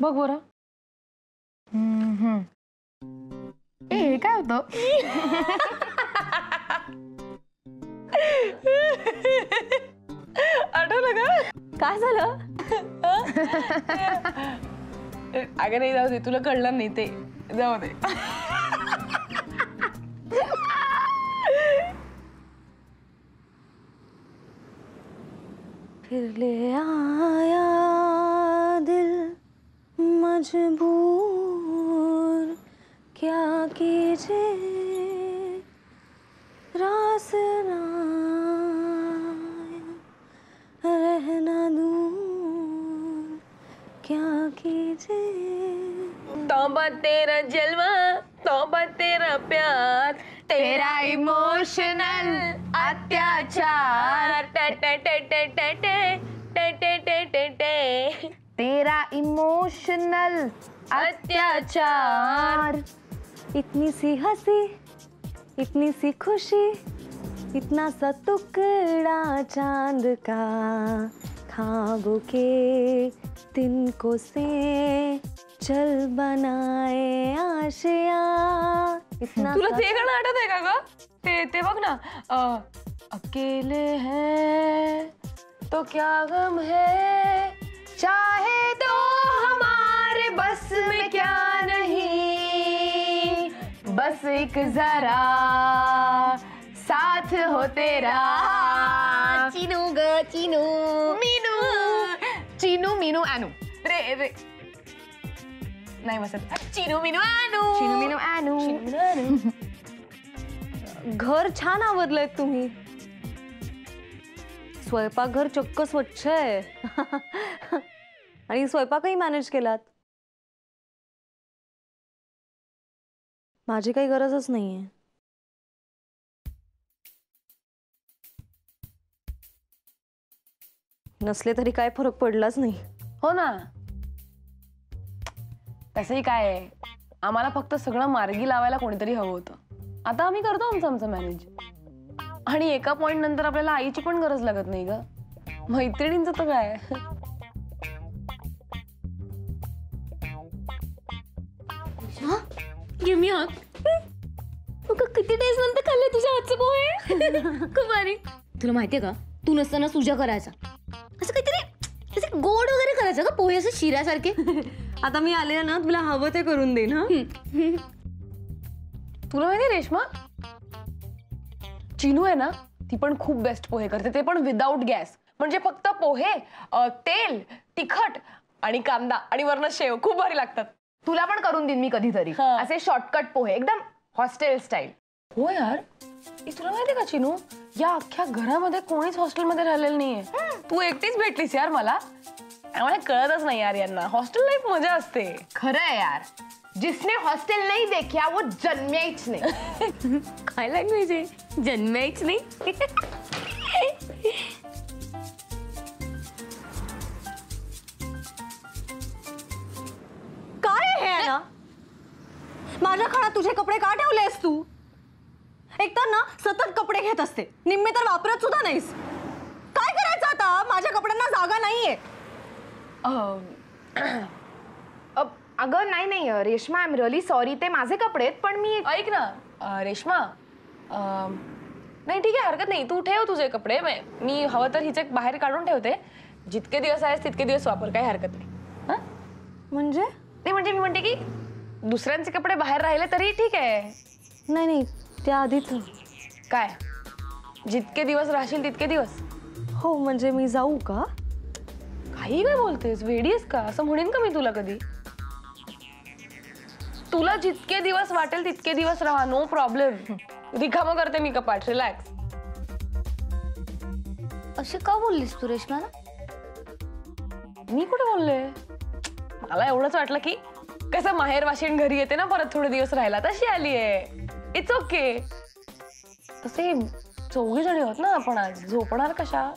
बघ बरं. ए काय होतं? आठवलं का? काय झालं? अगं नाही, जाऊ दे, तुला कळलं नाही ते, जाऊ दे. फिर ले आया दिल मजबूर, क्या कीजिए रास ना रहना दूर, क्या कीजिए। तौबा तेरा जलवा, तौबा तेरा प्यार, तेरा इमोशनल अत्याचार, तेरा इमोशनल अत्याचार। इतनी सी हंसी, इतनी सी खुशी, इतना सा टुकड़ा चांद का, ख्वाबों के तिनको से चल बनाए आशिया। इतना तुला ते गाणं आठवत आहे का ग? ते बघ ना, अकेले हैं तो क्या गम है, चाहे तो हमारे बस में क्या नहीं, बस एक जरा साथ हो तेरा। चीनू ग चीनू, मीनू, चीनू मीनू आनू, रे रे नाही बसत. चीनू मीनू आनू, चीनू मीनू आनू. घर छान आवडलंय तुम्ही. स्वयंपाकघर चक्क स्वच्छ आहे. आणि स्वयंपाकही मॅनेज केलात. माझी काही गरजच नाहीये. नसले तरी काय फरक पडलाच नाही. हो ना. तसंही काय आहे, आम्हाला फक्त सगळं मार्गी लावायला कोणीतरी हवं होतं. आता आम्ही करतो आमचं मॅनेज. आणि एका पॉइंट नंतर आपल्याला आईची पण गरज लागत नाही ग. मैत्रिणींचं तर काय. गिव मी हग. किती डेज नंतर खाल्ले तुझ्या हातचे पोहे. खूप भारी. तुला माहितीये का, तू नसताना सुजा करायचा असं काहीतरी, असे गोड वगैरे करायचं का पोहे, असं शिऱ्यासारखे. आता मी आले ना, तुला हवं ते करून देईन. हा, तुला माहिती रेश्मा, चिनू आहे ना, ती पण खूप बेस्ट पोहे करते. ते पण विदाउट गॅस. म्हणजे फक्त पोहे, तेल, तिखट आणि कांदा आणि वरनं शेव. खूप भारी लागतात. तुला पण करून देईन मी कधीतरी. असे शॉर्टकट पोहे, एकदम हॉस्टेल स्टाईल. हो यार, तुला माहितीये का चिनू, या अख्ख्या घरामध्ये कोणीच हॉस्टेलमध्ये राहिलेलं नाहीये. तू एकटीच भेटलीस यार मला. आम्हाला कळतच नाही यार यांना. हॉस्टेल लाईफ मजा असते. खरं आहे यार. जिसने हॉस्टेल नहीं देखा वो जन्मेच नहीं. काय लँग्वेज आहे, जन्मेच नाही. काय आहे ना? माझ्या खणात तुझे कपडे का ठेवलेस तू? एकतर ना सतत कपडे घेत असते, निम्मे तर वापरत सुद्धा नाहीस. काय करायचं आता? माझ्या कपड्यांना जागा नाहीये. अगं नाही Reshma, I am really sorry. ते माझे कपडे आहेत, पण मी ऐक ना रेश्मा, नाही ठीक आहे, हरकत नाही. तू ठेव तुझे कपडे. मी हवं तर हिचे बाहेर काढून ठेवते. जितके दिवस आहेस तितके दिवस वापर, काही हरकत नाही. म्हणजे नाही म्हणजे मी म्हणते की दुसऱ्यांचे कपडे बाहेर राहिले तरी ठीक आहे. नाही, त्या आधीच. काय, जितके दिवस राहशील तितके दिवस? हो, म्हणजे मी जाऊ का? काही काय बोलतेस, वेडीस का? असं म्हणेन का मी तुला कधी? तुला जितके दिवस वाटेल तितके दिवस राहा, नो प्रॉब्लेम. रिकामं करते मी कपाट, रिलॅक्स. असे का बोललीस तू रेश्मा? मी कुठे बोलले? मला एवढंच वाटलं की कसं माहेर वाशीण घरी येते ना परत थोडे दिवस राहायला, तशी आली आहे. It's okay. तसे 4 जणी आहोत ना आपण आज. झोपणार कशा?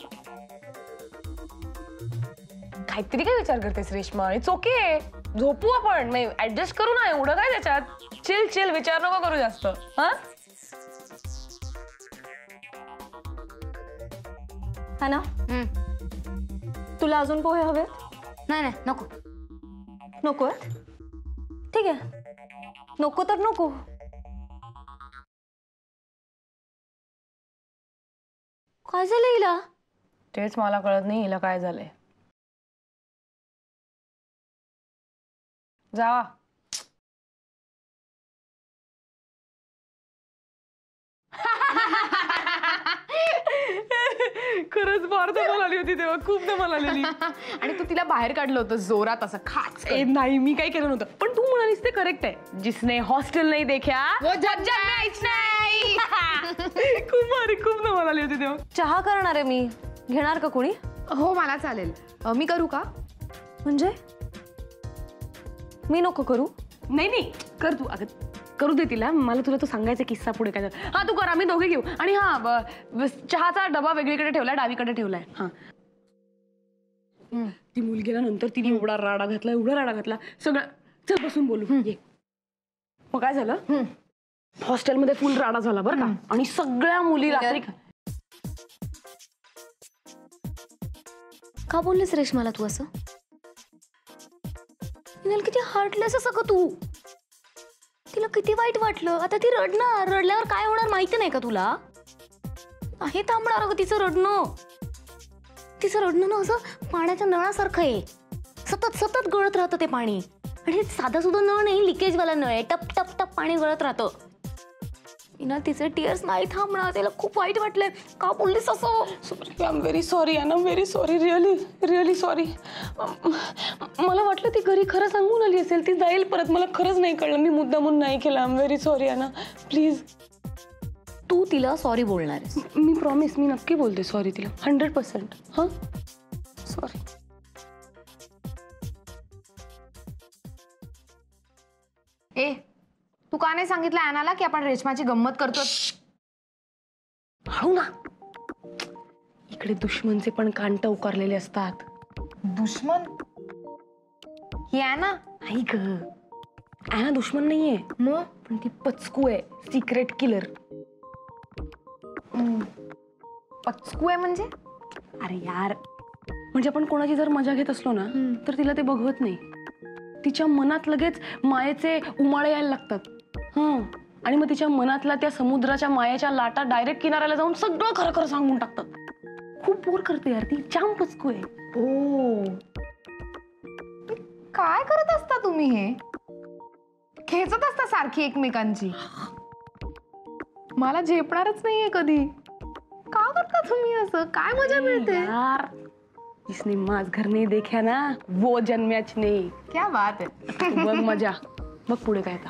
काहीतरी काय विचार करतेस रेश्मा? इट्स ओके, झोपू आपण. ऍडजस्ट करू ना, एवढं काय त्याच्यात. चिल, विचार नको करू जास्त. हा ना? तुला अजून पोहे हवे? नाही नको. नको ठीक आहे, नको तर नको. काय झालं हिला? तेच मला कळत नाही हिला काय झालंय. जावा. खरंच फार धमाल आली होती तेव्हा, खूप धमाल आलेली. आणि तू तिला बाहेर काढलं होतं जोरात असं खाच. नाही मी काही केलं नव्हतं, पण तू म्हणालीस ते करेक्ट आहे. जिसने हॉस्टेल नाही देखा वो जन्मायच नाही. खूप भारी, खूप धमाल आली होती तेव्हा. चहा करणार आहे मी, घेणार का कोणी? हो मला चालेल. मी करू का? म्हणजे मी नको करू? नाही नाही कर तू. अगं करू दे तिला, मला तुला तो सांगायचा किस्सा पुढे काय झाला. हा तू कर, आम्ही दोघे घेऊ. आणि हा चहाचा डबा वेगळीकडे ठेवलाय, डावीकडे ठेवलाय. हा ती मुलगी नंतर तिने एवढा राडा घातला, एवढा राडा घातला सगळं. चल बसून बोलू. ये. मग काय झालं, हॉस्टेलमध्ये फुल राडा झाला बरं का. आणि सगळ्या मुली रात्री का बोललीस रेश्माला तू असं? किती हार्टलेस असं का तू? तिला किती वाईट वाटलं. आता ती रडणार, रडल्यावर काय होणार माहिती नाही का तुला? आहे थांबणार अगं तिचं रडणं. तिचं रडणं ना असं पाण्याच्या नळासारखं आहे, सतत सतत गळत राहतं ते पाणी. आणि साधा सुद्धा नळ नाही, लिकेजवाला नळ आहे, टप टप टप पाणी गळत राहतं. ना तिचे टीयर्स नाही थांबणार. त्याला खूप वाईट वाटलंय. का बोललीस असं? आय एम व्हेरी सॉरी अना, very sorry, really really sorry. मला वाटलं ती घरी खरं सांगून आली असेल, ती जाईल परत. मला खरंच नाही कळलं, मी मुद्दामून नाही केलं. आय एम व्हेरी सॉरी अना, प्लीज. तू तिला सॉरी बोलणार आहेस? मी प्रॉमिस, मी नक्की बोलते सॉरी तिला 100%. हां सॉरी. ए तू का नाही सांगितलं ॲनाला की आपण रेशमाची गंमत करतो? हळू ना, इकडे दुश्मनचे पण कांट उकारलेले असतात. दुश्मन? ही ॲना? नाही ग, ॲना दुश्मन नाहीये, मग पण ती पचकू आहे, सिक्रेट किलर. पचकू आहे म्हणजे? अरे यार, म्हणजे आपण कोणाची जर मजा घेत असलो ना तर तिला ते बघवत नाही. तिच्या मनात लगेच मायेचे उमाळे यायला लागतात. आणि मग तिच्या मनातला त्या समुद्राच्या मायेच्या लाटा डायरेक्ट किनाऱ्याला जाऊन सगळं खरं खरं सांगून टाकतात. खूप बोर करते यार ती, जाम पचकू आहे. ओ काय करत असता तुम्ही? हे खेचत असता सारखी एकमेकांची. मला झेपणारच नाहीये कधी. का करता तुम्ही असं? काय मजा मिळते यार? जिसने माज घर नहीं देखा ना वो जन्म्याच नाही. क्या बात है. बघ मजा, बघ पुढे काय आता.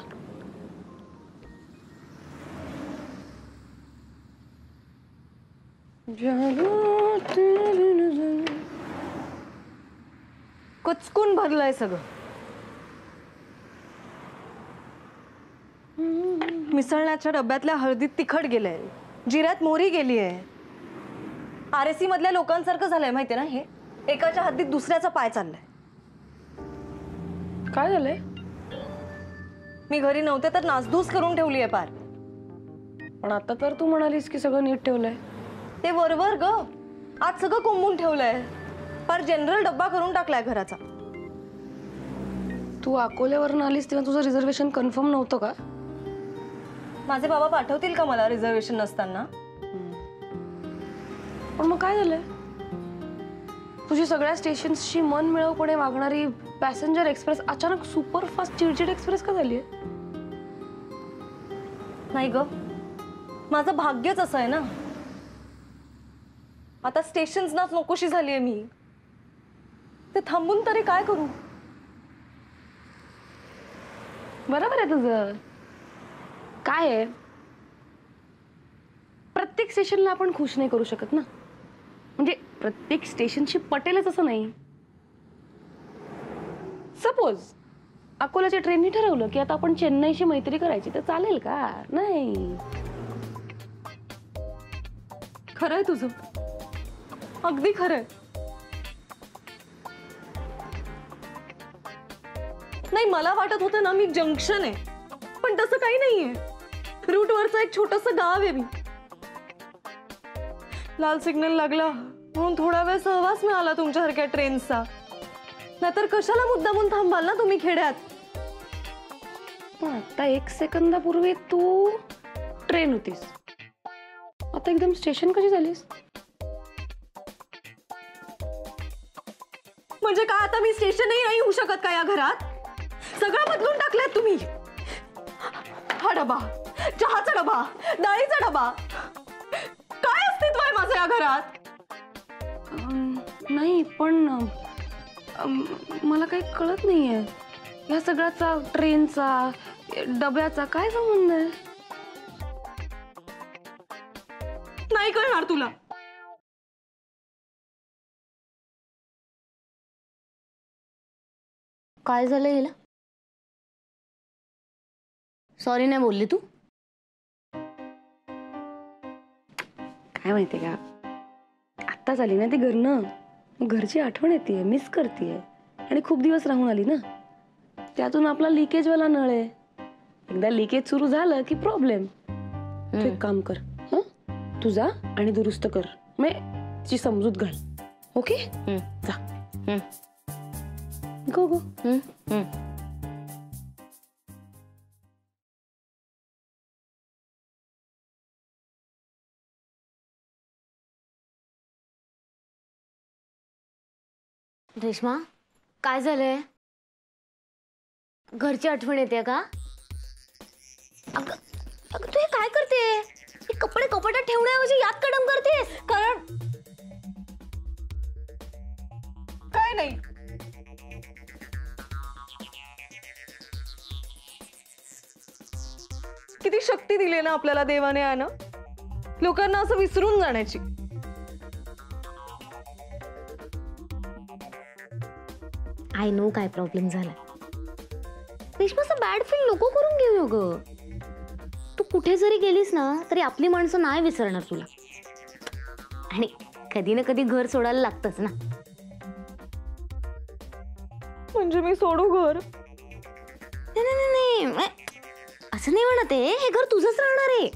कचकून भरलंय सगळं. मिसळण्याच्या डब्यातल्या हळदीत तिखट गेलंय, जिऱ्यात मोहरी गेली आहे. RSC मधल्या लोकांसारखं झालंय माहितीये ना हे. एकाच्या हद्दीत दुसऱ्याचा पाय चाललाय. काय झालंय? मी घरी नव्हते तर नासधूस करून ठेवली आहे पार. पण आता तर तू म्हणालीस की सगळं नीट ठेवलंय. ते वरवर ग, आज सगळं कोंबून ठेवलंय. पर जनरल डब्बा करून टाकलाय घराचा. तू अकोल्यावरून आलीस तेव्हा तुझं रिझर्वेशन कन्फर्म नव्हतं का? माझे बाबा पाठवतील का मला रिझर्वेशन नसताना? पण मग काय झालंय? तुझी सगळ्या स्टेशन्सची मन मिळवपणे वागणारी पॅसेंजर एक्सप्रेस अचानक सुपरफास्ट चिडचिड एक्सप्रेस का झाली? नाही ग, माझं भाग्यच असं आहे ना. आता स्टेशन्सनाच नकोशी झालीये मी. ते थांबून तरी काय करू? बरोबर आहे तुझं. काय आहे, प्रत्येक स्टेशनला आपण खुश नाही करू शकत ना. म्हणजे प्रत्येक स्टेशनशी पटेलच असं नाही. सपोज अकोल्याच्या ट्रेननी ठरवलं की आता आपण चेन्नईशी मैत्री करायची, तर चालेल का? नाही. खरंय तुझं, अगदी खरंय. नाही, मला वाटत होतं ना मी जंक्शन आहे, पण तसं काही नाहीये. रूटवरचं एक छोटंसं गाव आहे मी. लाल सिग्नल लागला म्हणून थोडा वेळ सहवास मिळाला तुमच्यासारख्या ट्रेनचा. नाहीतर कशाला मुद्दामून थांबाल ना तुम्ही खेड्यात. पण आता 1 सेकंदापूर्वी तू ट्रेन होतीस, आता एकदम स्टेशन कशी झालीस? म्हणजे काय आता मी स्टेशनही नाही होऊ शकत का या घरात? सगळं बदलून टाकलंय तुम्ही. हा डबा, चहाचा डबा, डाळीचा डबा, काय अस्तित्व आहे माझं या घरात? नाही पण मला काही कळत नाहीये, या सगळ्याचा, ट्रेनचा, डब्याचा काय संबंध आहे? नाही कळणार तुला. काय झालं हिला? सॉरी नाही बोलली तू? काय माहितीये का, आत्ताच आली ना ती घरनं, घरची आठवण येते, मिस करते, आणि खूप दिवस राहून आली ना, त्यातून आपला लिकेज वाला नळ आहे. एकदा लिकेज सुरू झालं की प्रॉब्लेम. तू एक काम कर, तू जा आणि दुरुस्त कर, मी तिची समजूत घाल. ओके, जा. गो गो. रेश्मा, काय झालंय? घरची आठवण येते का? अगं अगं तू हे काय करते? हे कपडे कपाटात ठेवण्याऐवजी यात कडम करतेस. कारण काय नाही, किती शक्ती दिली ना आपल्याला देवाने आहे ना, लोकांना असं विसरून जाण्याची. आय नो काय प्रॉब्लेम झाला. रेश्माचं बॅड फील नको करून घेऊ ग. तू कुठे जरी गेलीस ना तरी आपली माणसं नाही विसरणार तुला, आणि कधी ना कधी घर सोडायला लागतच ना. म्हणजे मी सोडू घर? नाही, असं नाही म्हणत आहे, हे घर तुझंच राहणार आहे,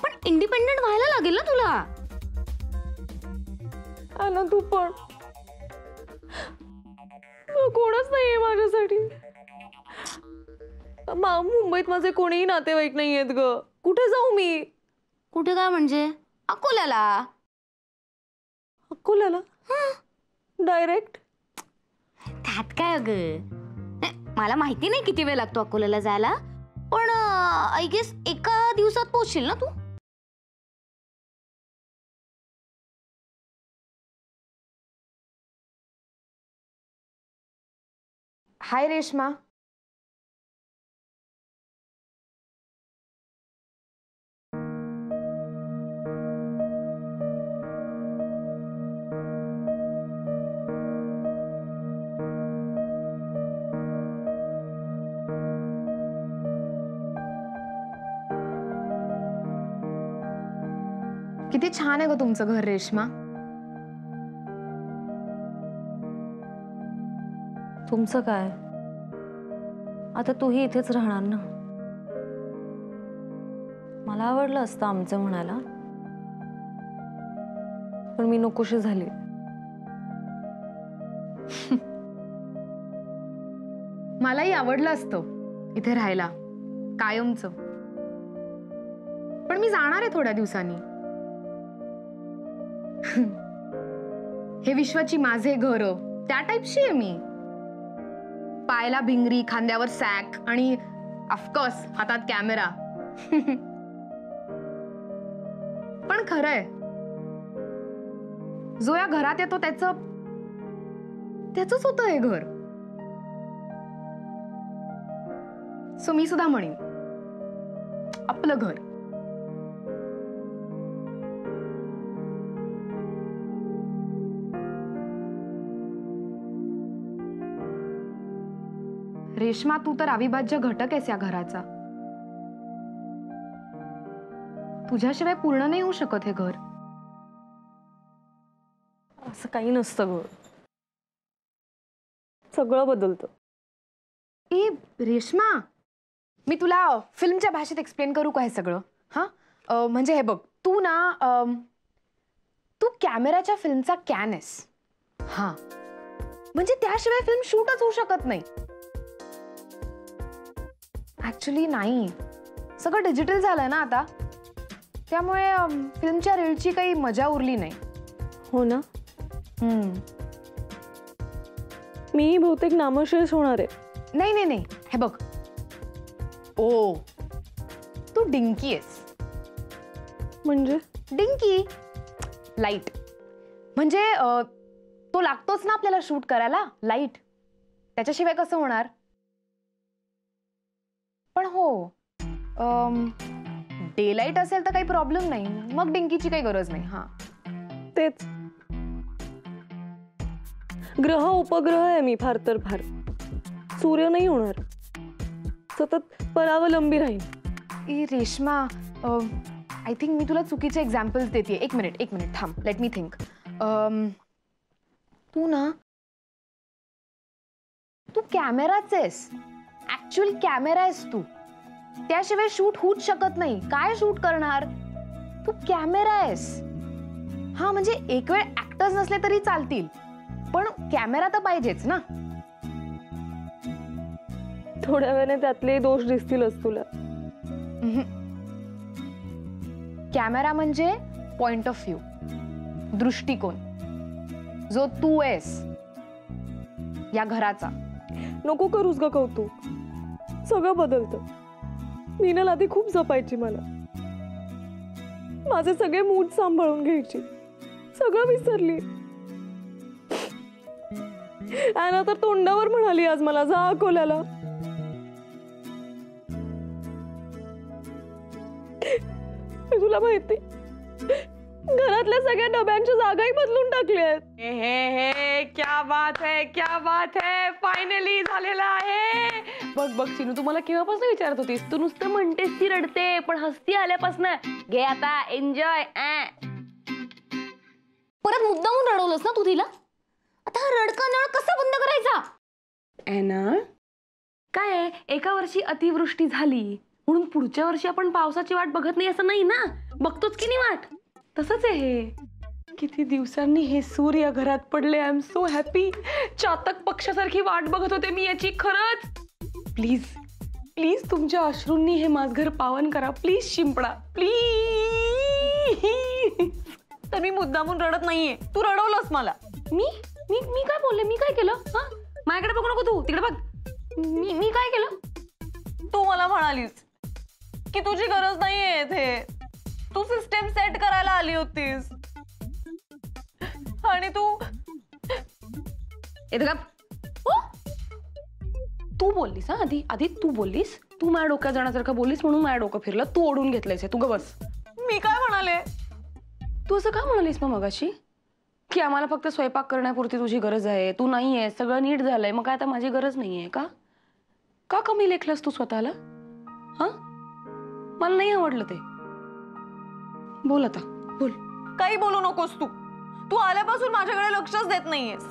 पण इंडिपेंडेंट व्हायला लागेल ना तुला. ना तू पण कोणच नाहीये माझ्यासाठी. मुंबईत माझे कोणीही नातेवाईक नाहीयेत ग. कुठे जाऊ मी? कुठे काय म्हणजे? अकोल्याला. अकोल्याला डायरेक्ट? त्यात काय ग, मला माहिती नाही किती वेळ लागतो अकोल्याला जायला, पण आय गेस 1 दिवसात पोहोचशील ना तू. हाय रेश्मा. किती छान आहे ग तुमचं घर रेश्मा. तुमचं काय, आता तूही इथेच राहणार ना. मला आवडलं असतं आमचं म्हणायला, पण मी नकोशी झाली. मलाही आवडलं असतं इथे राहायला कायमचं, पण मी जाणार आहे थोड्या दिवसांनी. हे विश्वाची माझे घर त्या टाईपची आहे मी. पायाला भिंगरी, खांद्यावर सॅक आणि ऑफकोर्स हातात कॅमेरा. पण खरंय, जो या घरात येतो त्याचंच होतं हे घर. सो मी सुद्धा म्हणेन आपलं घर. रेश्मा, तू तर अविभाज्य घटक आहेस या घराचा. तुझ्याशिवाय पूर्ण नाही होऊ शकत हे घर. असं काही नसतं ग, सगळं बदलतं. ए रेश्मा, मी तुला फिल्मच्या भाषेत एक्सप्लेन करू का हे सगळं? हा, म्हणजे हे बघ, तू ना तू कॅमेराच्या फिल्मचा कॅन आहेस. हा, म्हणजे त्याशिवाय फिल्म शूटच होऊ शकत नाही. ऍक्च्युली नाही, सगळं डिजिटल झालंय ना आता, त्यामुळे फिल्मच्या रीलची काही मजा उरली नाही. हो ना. मी बहुतेक नामशेष होणार आहे. नाही नाही नाही, हे बघ, ओ तू डिंकी आहेस. म्हणजे डिंकी लाईट, म्हणजे तो लागतोच ना आपल्याला शूट करायला, लाईट. त्याच्याशिवाय कसं होणार. पण हो, डे लाईट असेल तर काही प्रॉब्लेम नाही, मग डिंकीची काही गरज नाही. हा तेच, ग्रह उपग्रह आहे मी फार तर फार. सूर्य नाही होणार, सतत परावलंबी राहील. ई रेश्मा, आय थिंक मी तुला चुकीचे एक्झाम्पल्स देते. एक मिनिट थांब, लेट मी थिंक. तू कॅमेराच आहेस, ऍक्च्युअल कॅमेरा आहेस तू. त्याशिवाय शूट होऊच शकत नाही. काय शूट करणार, तू कॅमेरा आहेस. हा म्हणजे एक वेळ ऍक्टर्स नसले तरी चालतील, पण कॅमेरा तर पाहिजेच ना. थोड्या वेळाने त्यातले दोष दिसतीलच तुला. कॅमेरा म्हणजे पॉइंट ऑफ व्ह्यू, दृष्टिकोन, जो तू आहेस या घराचा. नको करूस ग कौतुक, सगळं बदलतं. मीनल आधी खूप जपायची मला, माझे सगळे मूड सांभाळून घ्यायची, सगळं विसरली. ॲना तर तोंडावर म्हणाली आज मला, जा अकोल्याला. तुला माहिती, घरातल्या सगळ्या डब्यांच्या जागाही बदलून टाकल्या आहेत. हे क्या बात है, फायनली झालेलं आहे. बघ बघ चिनू, तू मला केव्हापासून विचारत होतीस, तू नुसतं म्हणतेस ती रडते, पण हसती आल्यापासून घे आता एन्जॉय. परत मुद्दामून रडवलंस ना तू तिला. आता हा रडका नळ कसा बंद करायचा. ना काय, एका वर्षी अतिवृष्टी झाली म्हणून पुढच्या वर्षी आपण पावसाची वाट बघत नाही असं नाही ना, बघतोच की नाही वाट. तसंच आहे हे. किती दिवसांनी हे सूर्य घरात पडले. I am so happy. चातक पक्षासारखी वाट बघत होते मी याची. खरंच प्लीज प्लीज तुमच्या अश्रूंनी हे माझं घर पावन करा. प्लीज शिंपडा, प्लीज. तर मी मुद्दामून रडत नाहीये, तू रडवलंस मला. मी मी मी काय बोलले, मी काय केलं. हा माझ्याकडे बघू नको तू, तिकडे बघ. मी काय केलं. तू मला म्हणालीस की तुझी गरज नाहीये इथे, तू सिस्टम सेट करायला आली होतीस आणि तू तू बोललीस. हा आधी तू बोललीस, तू माझ्या डोक्यात जाण्यासारखं बोललीस म्हणून माझ्या डोकं फिरलं. तू ओढून घेतलंयस. तू ग बस. मी काय म्हणाले. तू असं का म्हणालीस मग मगाशी की आम्हाला फक्त स्वयंपाक करण्यापुरती तुझी गरज आहे, तू नाहीये, सगळं नीट झालंय, मग काय आता माझी गरज नाहीये का. का कमी लेखलंस तू स्वतःला. हा मला नाही आवडलं ते. बोल आता, बोल. काही बोलू नकोस तू. तू आल्यापासून माझ्याकडे लक्षच देत नाहीयेस.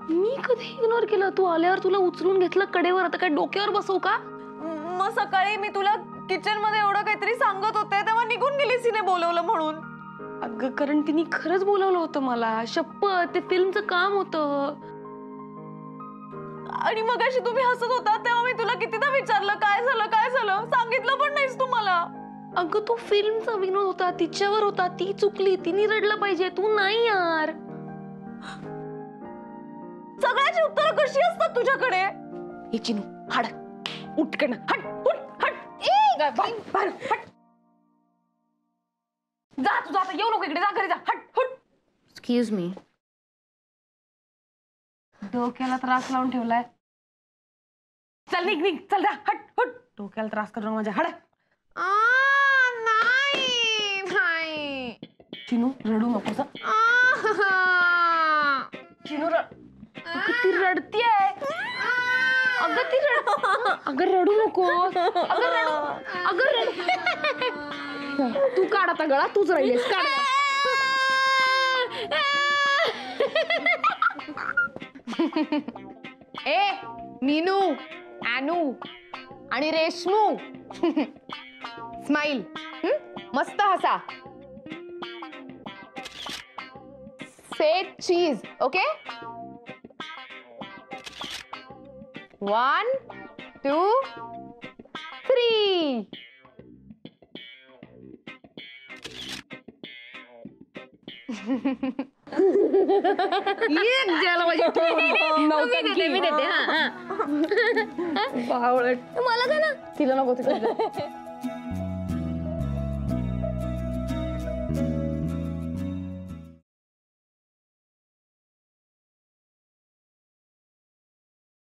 मी कधी इग्नोर केलं. तू आल्यावर तुला उचलून घेतलं कडेवर, आता काय डोक्यावर बसवू का. मग सकाळी मी तुला किचन मध्ये एवढं काहीतरी सांगत होते तेव्हा निघून गेलीस तिने बोलवलं म्हणून. अगं कारण तिने खरंच बोलवलं होतं मला, शपथ. ते फिल्मचं काम होतं. आणि मगाशी तुम्ही हसत होता तेव्हा मी तुला कितीदा विचारलं काय झालं, सांगितलं पण नाहीस तू मला. अगं तो फिल्मचा विनोद होता, तिच्यावर होता, ती चुकली, तिने रडलं पाहिजे, तू नाही यार. सगळ्याची उत्तरं कशी असतात तुझ्याकडे. हे चिनू, हट, उठ कडनं, हट, उठ, हट. हट. जा तू, आता येऊ नको इकडे, जा घरी जा, हट, हुट. Excuse me. डोक्याला त्रास लावून ठेवलाय. चल निघ, चल जा, हट, हुट. डोक्याला त्रास करू नका माझ्या. हट. नाही चिनू रडू नकोस. चिनू ती रडतीये. अगं रडू नको. अगं रडू. तू काढ आता गळा, तूच राहिलीस. काढ. ए मीनू, ॲनू आणि रेशमू, स्माइल. मस्त हसा. से चीज. ओके. 1 2 3. मी देते. हा बावळट. मला का ना तिला नको तिला